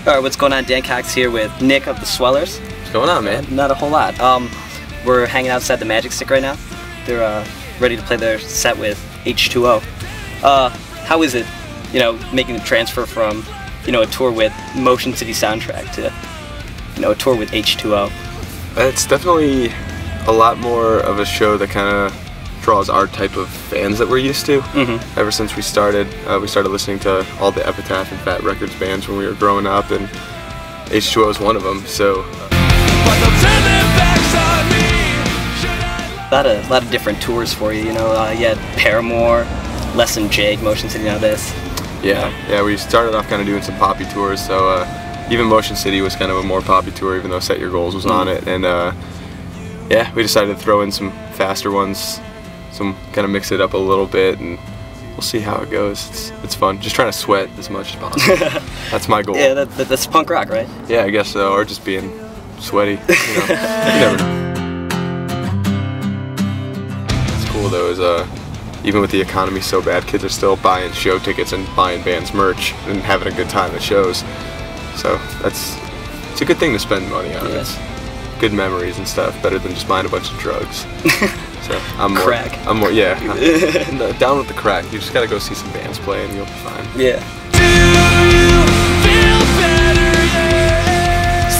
Alright, what's going on? Dan Cox here with Nick of the Swellers. What's going on, man? Not a whole lot. We're hanging outside the Magic Stick right now. They're ready to play their set with H2O. How is it, making the transfer from, a tour with Motion City Soundtrack to, a tour with H2O? It's definitely a lot more of a show that kind of draws our type of fans that we're used to. Ever since we started listening to all the Epitaph and Fat Records bands when we were growing up, and H2O is one of them. So a lot of different tours for you. You had Paramore, Less Than Jake, Motion City, now this. Yeah. We started off kind of doing some poppy tours. So even Motion City was kind of a more poppy tour, even though Set Your Goals was on it. And yeah, we decided to throw in some faster ones. Kind of mix it up a little bit, and we'll see how it goes. It's fun. Just trying to sweat as much as possible. That's my goal. Yeah, that's punk rock, right? Yeah, I guess so. Or just being sweaty. You never know. It's cool though. Is even with the economy so bad, kids are still buying show tickets and buying bands merch and having a good time at shows. So it's a good thing to spend money on. Yes. It's good memories and stuff. Better than just buying a bunch of drugs. So crack. No, down with the crack. You just gotta go see some bands play and you'll be fine. Yeah.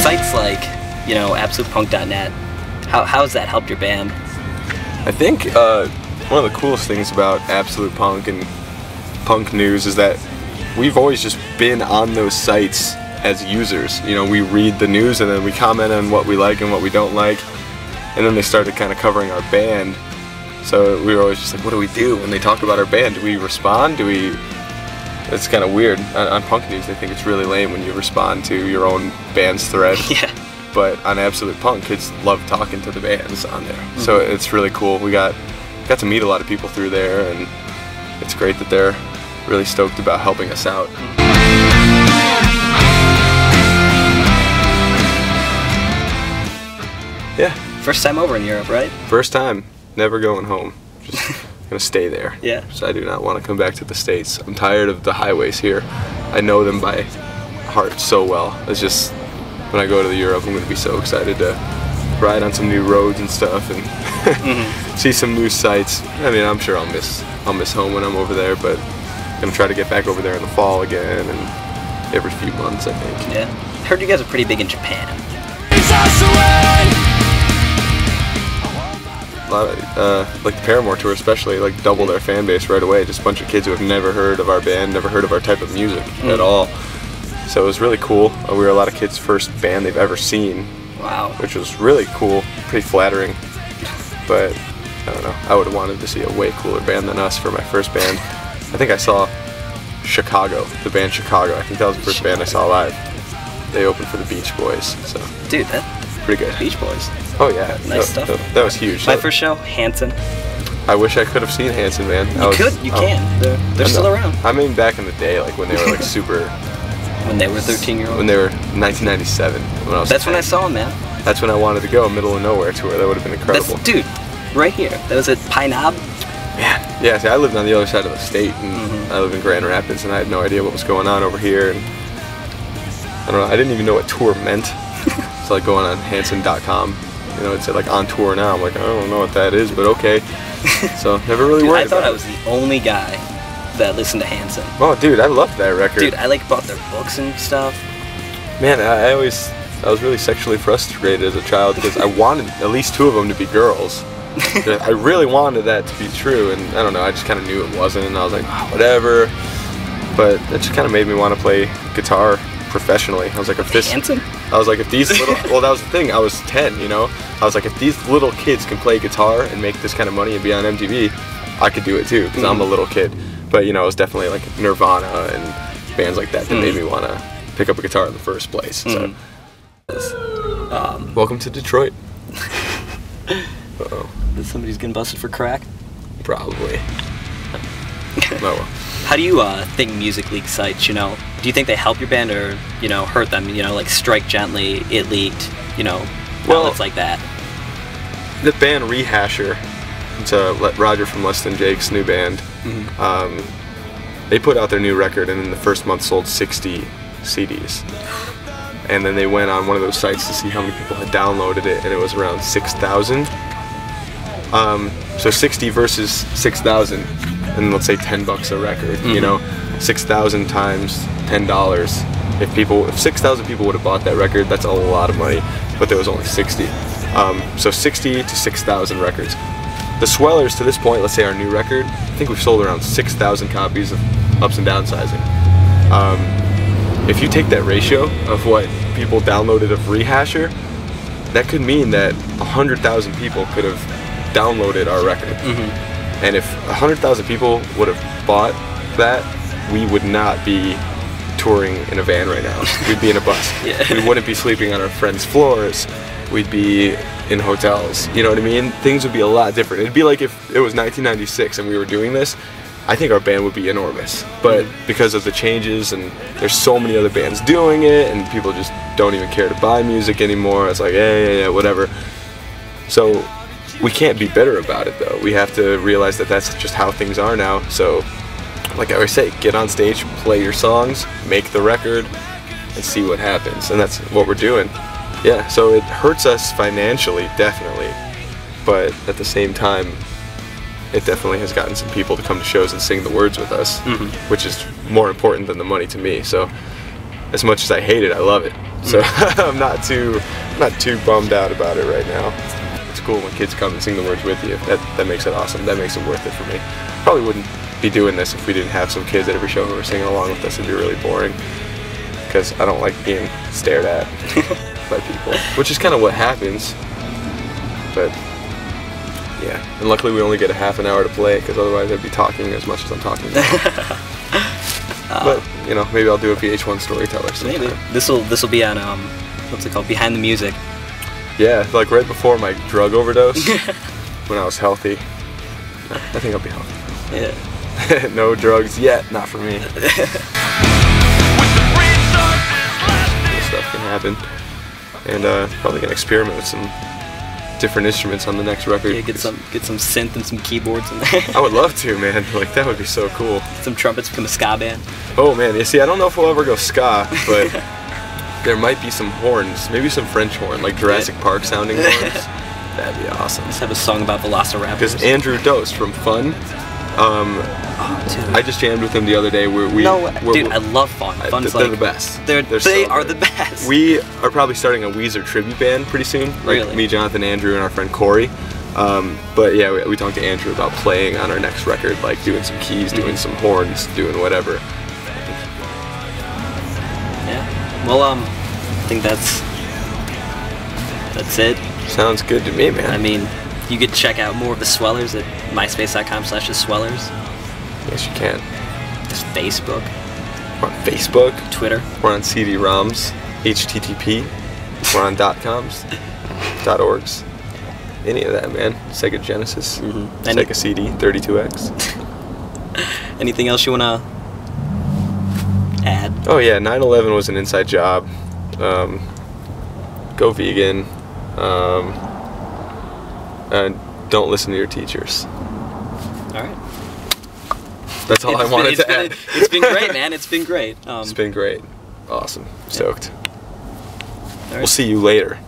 Sites like, AbsolutePunk.net, how has that helped your band? I think one of the coolest things about Absolute Punk and punk news is that we've always just been on those sites as users. We read the news and then we comment on what we like and what we don't like. And then they started kind of covering our band, so we were always just like, what do we do when they talk about our band? Do we respond? It's kind of weird. On punk news, they think it's really lame when you respond to your own band's thread. Yeah. But on Absolute Punk, kids love talking to the bands on there. So it's really cool. We got to meet a lot of people through there, and it's great that they're really stoked about helping us out. Yeah. First time over in Europe, right? First time. Never going home. Just gonna stay there. Yeah. So I do not want to come back to the States. I'm tired of the highways here. I know them by heart so well. It's just, when I go to Europe, I'm gonna be so excited to ride on some new roads and stuff and see some new sights. I mean, I'm sure I'll miss home when I'm over there, but I'm gonna try to get back over there in the fall again and every few months, I think. Yeah. I heard you guys are pretty big in Japan. Like the Paramore tour especially, double their fan base right away. Just a bunch of kids who have never heard of our band, never heard of our type of music at all. So it was really cool. We were a lot of kids' first band they've ever seen. Wow. Which was really cool, pretty flattering. But I don't know, I would have wanted to see a way cooler band than us for my first band. I think I saw Chicago, the band Chicago. I think that was the first band I saw live. They opened for the Beach Boys. So dude, that's pretty good. Beach Boys. Oh yeah, nice stuff. That was huge. My first show, Hanson. I wish I could have seen Hanson, man. You can. They're still around. I mean, back in the day, when they were super. When they were 13-year-olds. When they were 1997. When I was. That's 10. When I saw them, man. That's when I wanted to go, middle of nowhere tour. That would have been incredible. Dude, right here. That was at Pine Knob. Man, yeah. See, I lived on the other side of the state, and I live in Grand Rapids, and I had no idea what was going on over here. And I don't know. I didn't even know what tour meant. It's like going on Hanson.com. It said on tour now. I'm like, I don't know what that is, but okay. So never really worried about it. I thought I was the only guy that listened to Hanson. Oh, dude, I loved that record. Dude, I bought their books and stuff. Man, I was really sexually frustrated as a child because I wanted at least two of them to be girls. I really wanted that to be true, and I don't know, I just kind of knew it wasn't, and I was like, whatever. But it just kind of made me want to play guitar professionally. I was like, if these little, well, that was the thing, I was 10, I was like, if these little kids can play guitar and make this kind of money and be on MTV, I could do it too, because I'm a little kid. But it was definitely like Nirvana and bands like that made me want to pick up a guitar in the first place. So, welcome to Detroit. Uh-oh. Somebody's getting busted for crack? Probably. Oh well. How do you think music leak sites, do you think they help your band or, hurt them, like Strike Gently, It Leaked, outlets like that? The band Rehasher, it's Roger from Less Than Jake's new band. They put out their new record and in the first month sold 60 CDs. And then they went on one of those sites to see how many people had downloaded it, and it was around 6,000. So 60 versus 6,000, and let's say $10 a record. You know, 6,000 times $10. If 6,000 people would have bought that record, that's a lot of money. But there was only 60. So 60 to 6,000 records. The Swellers, to this point, let's say our new record, I think we've sold around 6,000 copies of Ups and Downsizing. If you take that ratio of what people downloaded of Rehasher, that could mean that 100,000 people could have downloaded our record. And if 100,000 people would have bought that, we would not be touring in a van right now. We'd be in a bus. We wouldn't be sleeping on our friends' floors. We'd be in hotels. You know what I mean? Things would be a lot different. It'd be like if it was 1996 and we were doing this, I think our band would be enormous. But because of the changes, and there's so many other bands doing it, and people just don't even care to buy music anymore, it's like, yeah, whatever. So we can't be bitter about it, though. We have to realize that that's just how things are now. So, like I always say, get on stage, play your songs, make the record, and see what happens. And that's what we're doing. Yeah, so it hurts us financially, definitely. But at the same time, it definitely has gotten some people to come to shows and sing the words with us, which is more important than the money to me. So, as much as I hate it, I love it. So I'm not too bummed out about it right now. It's cool when kids come and sing the words with you. That makes it awesome. That makes it worth it for me. Probably wouldn't be doing this if we didn't have some kids at every show who were singing along with us. It'd be really boring, because I don't like being stared at by people, which is kind of what happens. But yeah, and luckily we only get a half an hour to play, because otherwise I'd be talking as much as I'm talking now. But you know, maybe I'll do a VH1 storyteller sometime. Maybe this will be on what's it called, Behind the Music. Yeah, like right before my drug overdose, when I was healthy. I think I'll be healthy. Yeah. No drugs yet, not for me. This stuff can happen, and probably gonna experiment with some different instruments on the next record. Yeah, get some synth and some keyboards in there. I would love to, man. Like, that would be so cool. Some trumpets, become a ska band. Oh man, you see, I don't know if we'll ever go ska, but there might be some horns, maybe some French horn, like Jurassic Park sounding horns. That'd be awesome. Let's have a song about velociraptors. Because Andrew Dost from Fun, I just jammed with him the other day. Dude, I love Fun. Fun's they're like, the best. They so are good. the best. We are probably starting a Weezer tribute band pretty soon. Like Really? Me, Jonathan, Andrew, and our friend Corey. But yeah, we talked to Andrew about playing on our next record, like doing some keys, doing some horns, doing whatever. Yeah. Well, I think that's it. Sounds good to me, man. I mean, you could check out more of the Swellers at myspace.com/theswellers. Yes, you can. There's Facebook. We're on Facebook. Twitter. We're on CD-ROMs. HTTP. We're on .coms. .orgs. Any of that, man. Sega Genesis. Sega CD 32X. Anything else you wanna add? Oh yeah, 9/11 was an inside job. Go vegan. And don't listen to your teachers. All right. That's all I wanted to add. It's been great, man. It's been great. It's been great. Awesome. Stoked. All right. We'll see you later.